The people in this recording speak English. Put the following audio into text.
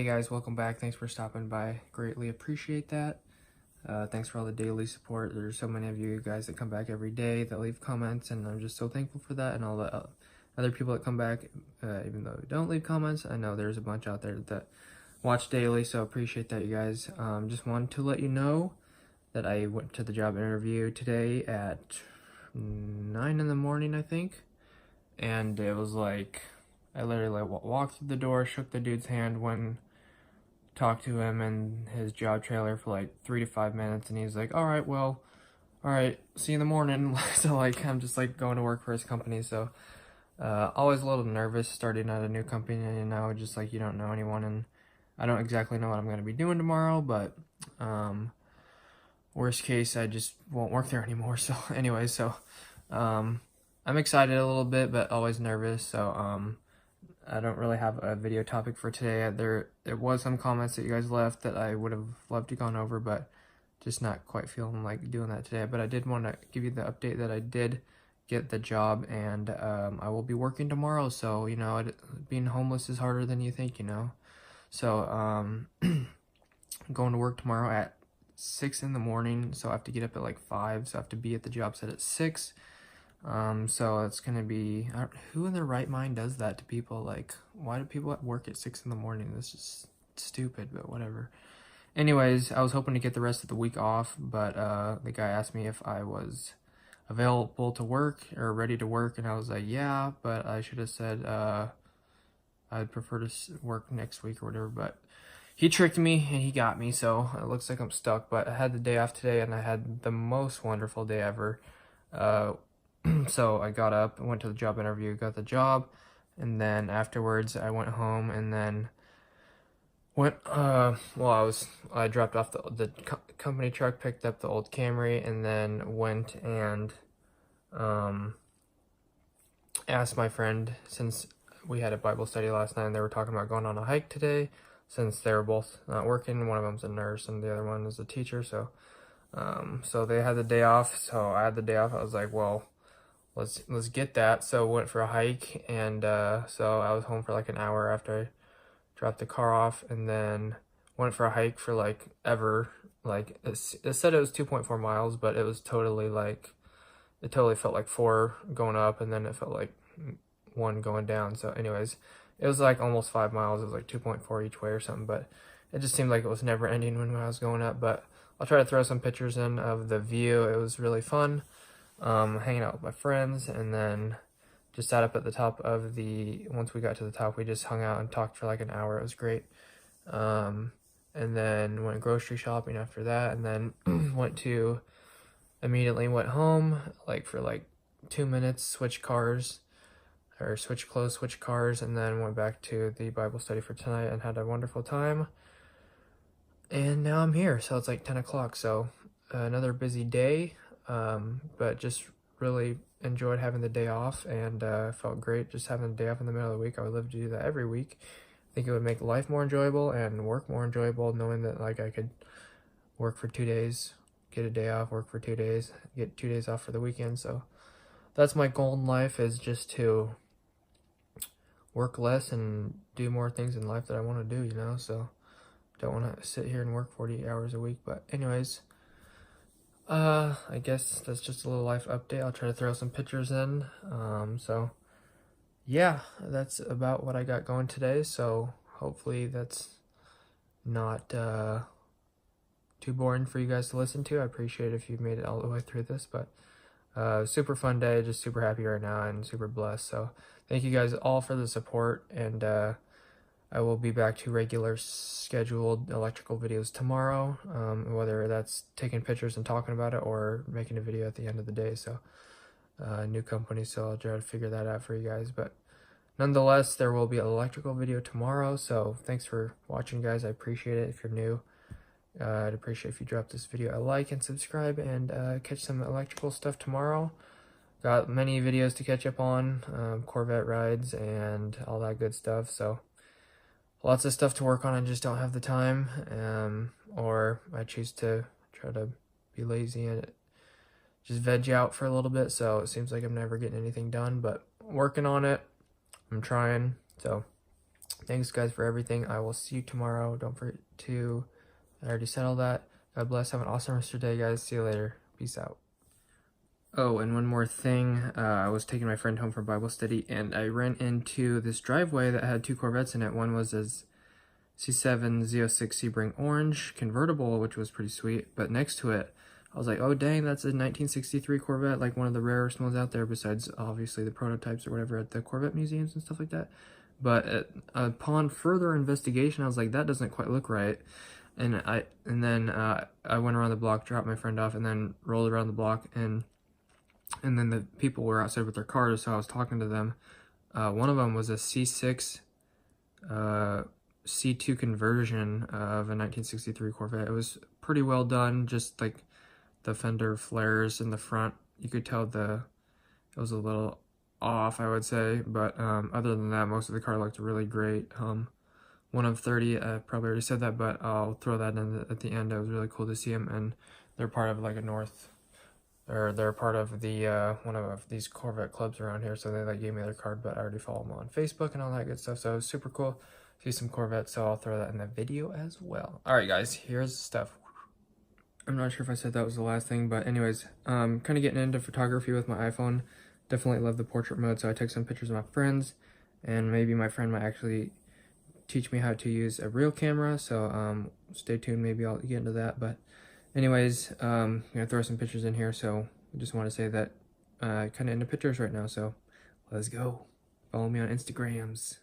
guys, welcome back. Thanks for stopping by. Greatly appreciate that. Thanks for all the daily support. There's so many of you guys that come back every day that leave comments, and I'm just so thankful for that. And all the other people that come back, even though they don't leave comments, I know there's a bunch out there that watch daily, so appreciate that, you guys. Just wanted to let you know that I went to the job interview today at 9 in the morning, I think, and it was like, I literally walked through the door, shook the dude's hand, went and talked to him in his job trailer for like 3 to 5 minutes, and he's like, all right, see you in the morning. So like, I'm just like going to work for his company, so always a little nervous starting at a new company, you know, just like you don't know anyone, and I don't exactly know what I'm going to be doing tomorrow, but worst case, I just won't work there anymore. So anyway, I'm excited a little bit, but always nervous, so I don't really have a video topic for today. There was some comments that you guys left that I would have loved to gone over, but just not quite feeling like doing that today. But I did want to give you the update that I did get the job, and I will be working tomorrow. So, you know, being homeless is harder than you think, you know. So, I'm going to work tomorrow at 6 in the morning, so I have to get up at like 5, so I have to be at the job site at 6. So it's gonna be, who in their right mind does that to people? Like, why do people work at 6 in the morning? This is stupid, but whatever. Anyways, I was hoping to get the rest of the week off, but the guy asked me if I was available to work or ready to work, and I was like, yeah, but I should have said I'd prefer to work next week or whatever, but he tricked me and he got me, so it looks like I'm stuck. But I had the day off today, and I had the most wonderful day ever. So I got up, went to the job interview, got the job, and then afterwards I went home, and then I dropped off the company truck, picked up the old Camry, and then went and asked my friend, since we had a Bible study last night and they were talking about going on a hike today, since they were both not working. One of them's a nurse and the other one is a teacher, so they had the day off, so I had the day off. I was like, well, let's get that. So went for a hike, and so I was home for like an hour after I dropped the car off, and then went for a hike for like ever. Like, it said it was 2.4 miles, but it was totally like, it totally felt like 4 going up, and then it felt like 1 going down. So anyways, it was like almost 5 miles. It was like 2.4 each way or something, but it just seemed like it was never ending when I was going up. But I'll try to throw some pictures in of the view. It was really fun. Hanging out with my friends, and then just sat up at the top of once we got to the top, we just hung out and talked for like an hour. It was great. And then went grocery shopping after that, and then immediately went home, like for like 2 minutes, switch clothes, switch cars, and then went back to the Bible study for tonight and had a wonderful time. And now I'm here, so it's like 10 o'clock, so another busy day. But just really enjoyed having the day off, and felt great just having a day off in the middle of the week. I would love to do that every week. I think it would make life more enjoyable and work more enjoyable, knowing that like I could work for 2 days, get a day off, work for 2 days, get 2 days off for the weekend. So that's my goal in life, is just to work less and do more things in life that I want to do, you know. So don't want to sit here and work 40 hours a week. But anyways, I guess that's just a little life update. I'll try to throw some pictures in. So yeah, that's about what I got going today. So hopefully that's not too boring for you guys to listen to. I appreciate it if you've made it all the way through this, but super fun day, just super happy right now and super blessed. So thank you guys all for the support, and I will be back to regular scheduled electrical videos tomorrow, whether that's taking pictures and talking about it or making a video at the end of the day. So new company, so I'll try to figure that out for you guys. But nonetheless, there will be an electrical video tomorrow. So thanks for watching, guys. I appreciate it. If you're new, I'd appreciate if you drop this video a like and subscribe, and catch some electrical stuff tomorrow. Got many videos to catch up on, Corvette rides and all that good stuff. So lots of stuff to work on. I just don't have the time, or I choose to try to be lazy and just veg out for a little bit. So it seems like I'm never getting anything done, but working on it. I'm trying. So Thanks guys for everything. I will see you tomorrow. Don't forget to, I already said all that. God bless. Have an awesome rest of your day, guys. See you later. Peace out. Oh, and one more thing. I was taking my friend home from Bible study, and I ran into this driveway that had 2 Corvettes in it. One was a C7 Z06 Sebring Orange convertible, which was pretty sweet, but next to it, I was like, oh dang, that's a 1963 Corvette, like one of the rarest ones out there, besides obviously the prototypes or whatever at the Corvette museums and stuff like that. But upon further investigation, I was like, that doesn't quite look right. And then I went around the block, dropped my friend off, and then rolled around the block, and then the people were outside with their cars, so I was talking to them. One of them was a C6 C2 conversion of a 1963 Corvette. It was pretty well done, just like the fender flares in the front. You could tell it was a little off, I would say, but other than that, most of the car looked really great. 1 of 30, I probably already said that, but I'll throw that in at the end. It was really cool to see them, and they're part of like they're part of the one of these Corvette clubs around here, so they like gave me their card, but I already follow them on Facebook and all that good stuff, so it was super cool. See some Corvettes, so I'll throw that in the video as well. Alright guys, here's the stuff. I'm not sure if I said that was the last thing, but anyways, kind of getting into photography with my iPhone. Definitely love the portrait mode, so I took some pictures of my friends, and maybe my friend might actually teach me how to use a real camera, so stay tuned, maybe I'll get into that. But anyways, I'm gonna throw some pictures in here, so I just want to say that kind of into pictures right now, so let's go. Follow me on Instagrams.